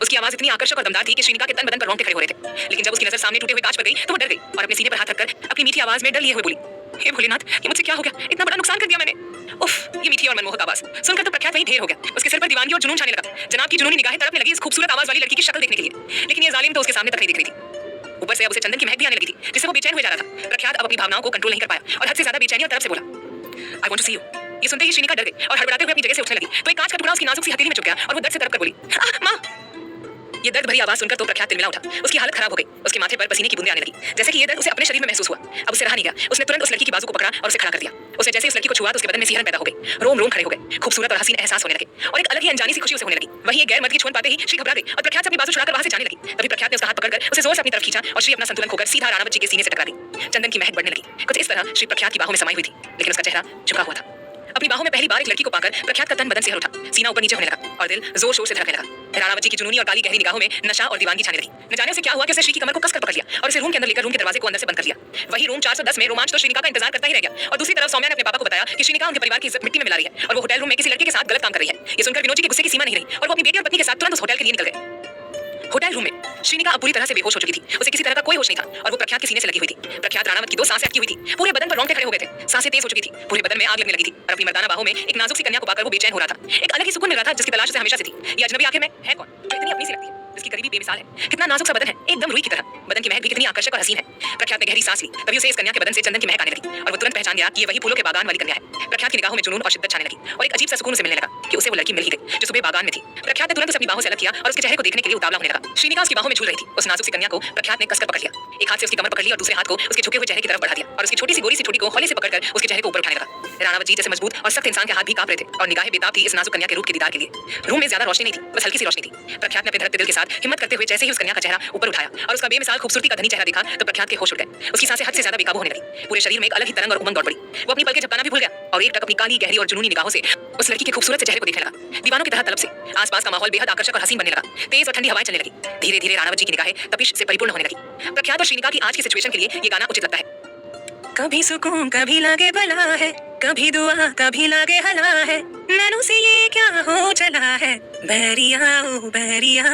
Speaker 1: उसकी आवाज इतनी आकर्षक और दमदार थी कि श्रीनिका के तन बदन पर रोंगटे खड़े हो रहे थे। लेकिन जब उसकी नजर सामने टूटे हुए कांच पर गई तो वो डर गई और अपने सीने पर हाथ रखकर अपनी मीठी आवाज में डर लिए हुए बोली, हे भोलेनाथ, ये मुझसे क्या हो गया? इतना बड़ा नुकसान कर दिया मैंने। उफ, ये मीठी और मनमोहक आवाज सुनकर तो प्रख्यात वहीं ढेर हो गया। उसके सिर पर दीवानगी और जुनून छाने लगा। जनाब की जुनूनी निगाहें तड़पने लगी इस खूबसूरत आवाज वाली लड़की की शक्ल देखने के लिए, लेकिन ये जालिम तो उसके सामने तक नहीं दिख रही थी। ऊपर से अब उसे चंदन की महक भी आने लगी थी, जिससे वो बेचैन हुए जा रहा था। प्रख्यात अब अपनी भावनाओं को कंट्रोल नहीं कर पाया और हद से ज्यादा बेचैनी और तड़प से बोला, I want to see you. ये सुनते ही श्रीनिका डर गई और हड़बड़ाते हुए अपनी जगह से उठने लगी, तो एक कांच का टुकड़ा उसकी नाजुक सी हथेली में चुभ गया और वो दर्द से तड़प कर बोली, मां। ये दर्द भरी आवाज सुनकर तो प्रख्यात तिलमिला उठा। उसकी हालत खराब हो गई। उसके माथे पर पसीने की बूंदें आने लगी, जैसे कि ये दर्द उसे अपने शरीर में महसूस हुआ। अब उसे रहा नहीं गया। उसने तुरंत उस लड़की की बाजू को पकड़ा और उसे खड़ा कर दिया। उसे जैसे उस लड़की को छुआ तो उसके बदन में सिहरन पैदा हो गई, रोम रोम खड़े हो गए, खूबसूरत और हसीन एहसास होने लगे और एक अलग ही अनजानी सी खुशी उसे होने लगी। वहीं एक गैर मर्द की छुअन पाते ही श्री घबरा गई और प्रख्यात से अपनी बाजू छुड़ाकर वहां से जाने लगी। तभी प्रख्यात ने उसका हाथ पकड़कर उसे जोर से अपनी तरफ खींचा और श्री अपना संतुलन खोकर सीधा राणावत जी के सीने से टकरा गई। चंदन की महक बढ़ने लगी। कुछ इस तरह श्री प्रख्यात की बाहों में समाई हुई थी, लेकिन उसका चेहरा झुका हुआ था। अपनी बाहों में पहली बार एक लड़की को पाकर प्रख्यात का तन बदन सिहर उठा, सीना ऊपर नीचे होने लगा और दिल जोर शोर से धड़कने लगा। राणावत जी की जुनूनी और काली गहरी निगाहों में नशा और दीवानगी छाने लगी। न जाने उसे क्या हुआ कि उसने श्री की कमर को कसकर पकड़ लिया और उसे रूम के अंदर लेकर रूम के दरवाजे को अंदर से बंद कर दिया। वही रूम 410 में रोमांच तो श्रीनिका का इंतजार करता ही रह गया और दूसरी तरफ सौम्या ने अपने पापा को बताया कि श्रीनिका उनके परिवार की इज्जत मिट्टी में मिला रही है और वो होटल रूम में किसी लड़के के साथ गलत काम कर रही है। ये सुनकर विनोद जी के गुस्से की सीमा नहीं रही और वो अपनी बेटी और पत्नी के साथ तुरंत उस होटल के लिए निकल गए। होटल रूम में श्रीनिका अब पूरी तरह से बेहोश हो चुकी थी। उसे किसी तरह का कोई होश नहीं था और वो प्रख्यात के सीने से लगी हुई थी। प्रख्यात राणावत की 2 सांसें अटकी हुई थी। पूरे बदन पर रोंगटे खड़े हो गए थे। सांसें तेज हो चुकी थी। पूरे बदन में आग लगने लगी थी और अपनी मर्दाना बाहों में एक नाजुक सी कन्या को पाकर वो बेचैन हो रहा था। एक अलग ही सुकून मिल रहा था जिसकी तलाश उसे हमेशा से थी। ये अजनबी आंखें में है कौन जो इतनी अपनी सी लगती है, इसकी करीबी बेमिसाल है। कितना नाजुक सा बदन है, एकदम रुई की तरह। बदन की महक भी कितनी आकर्षक और हसीन है। प्रख्यात ने गहरी सांस ली। तभी उसे इस कन्या के बदन से चंदन की महक आने लगी और वो तुरंत पहचान गया कि ये वही फूलों के बागान वाली कन्या है। प्रख्यात की निगाहों में जुनून और शिद्दत छाने लगी और एक अजीब सा सुकून उसे मिलने लगा कि उसे वो लड़की मिल ही गई जो सुबह बागान में थी। प्रख्यात ने तुरंत उसे अपनी बाहों से अलग किया और उसके चेहरे को देखने के लिए उतावला होने लगा। श्रीनिका उसकी बाहों में झूल रही थी। उस नाजुक सी कन्या को प्रख्यात ने कसकर पकड़ लिया। एक हाथ से उसकी कमर पकड़ ली और दूसरे हाथ को उसके झुके हुए चेहरे की तरफ बढ़ा दिया और उसकी छोटी सी गोरी सी ठोड़ी को हौले से पकड़कर उसके चेहरे को ऊपर उठाने लगा। राणावत जी जैसे मजबूत और सख्त इंसान के हाथ भी कांप रहे थे और निगाहें बेताब थी इस नाजुक कन्या के रूप के दीदार के लिए। रूम में ज्यादा रोशनी नहीं थी, बस हल्की सी रोशनी थी। प्रख्यात ने अपने धड़कते दिल के साथ हिम्मत करते हुए जैसे ही उस कन्या का चेहरा ऊपर उठाया और उसका बेमिसाल खूबसूरती का धनी चेहरा देखा तो प्रख्यात के होश उड़ गए। उसकी सांसें हद से ज्यादा बेकाबू होने लगी। पूरे शरीर में एक अलग ही तरंग और उमंग दौड़ पड़ी। वो अपनी पलकें झपकाना भी भूल गया और एक टक अपनी काली गहरी और जुनूनी निगाहों से उस लड़की के खूबसूरत से चेहरे को देखने लगा। दीवानों की तरह तलब से आसपास का माहौल बेहद आकर्षक और हसीन बनने लगा। तेज और ठंडी हवाएं चलने लगी। धीरे धीरे राणावत जी की निगाहें तपिश से परिपूर्ण होने लगी। प्रख्यात और श्रीनिका की आज की सिचुएशन के लिए ये गाना उचित लगता है। कभी सुकून कभी लागे बला है, कभी दुआ कभी लागे हला है, नैनों से ये क्या हो चला है, बहरिया ओ बहरिया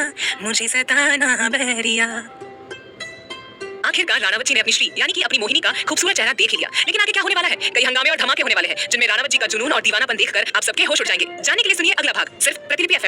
Speaker 1: मुझे सताना बहरिया। आखिरकार राणावत जी ने अपनी श्री यानी कि अपनी मोहिनी का खूबसूरत चेहरा देख ही लिया। लेकिन आगे क्या होने वाला है? कई हंगामे और धमाके होने वाले हैं जिनमें राणावत जी का जुनून और दीवानापन देखकर आप सबके होश उड़ जाएंगे। जानने के लिए सुनिए अगला भाग सिर्फ प्रतिलिपि एफएम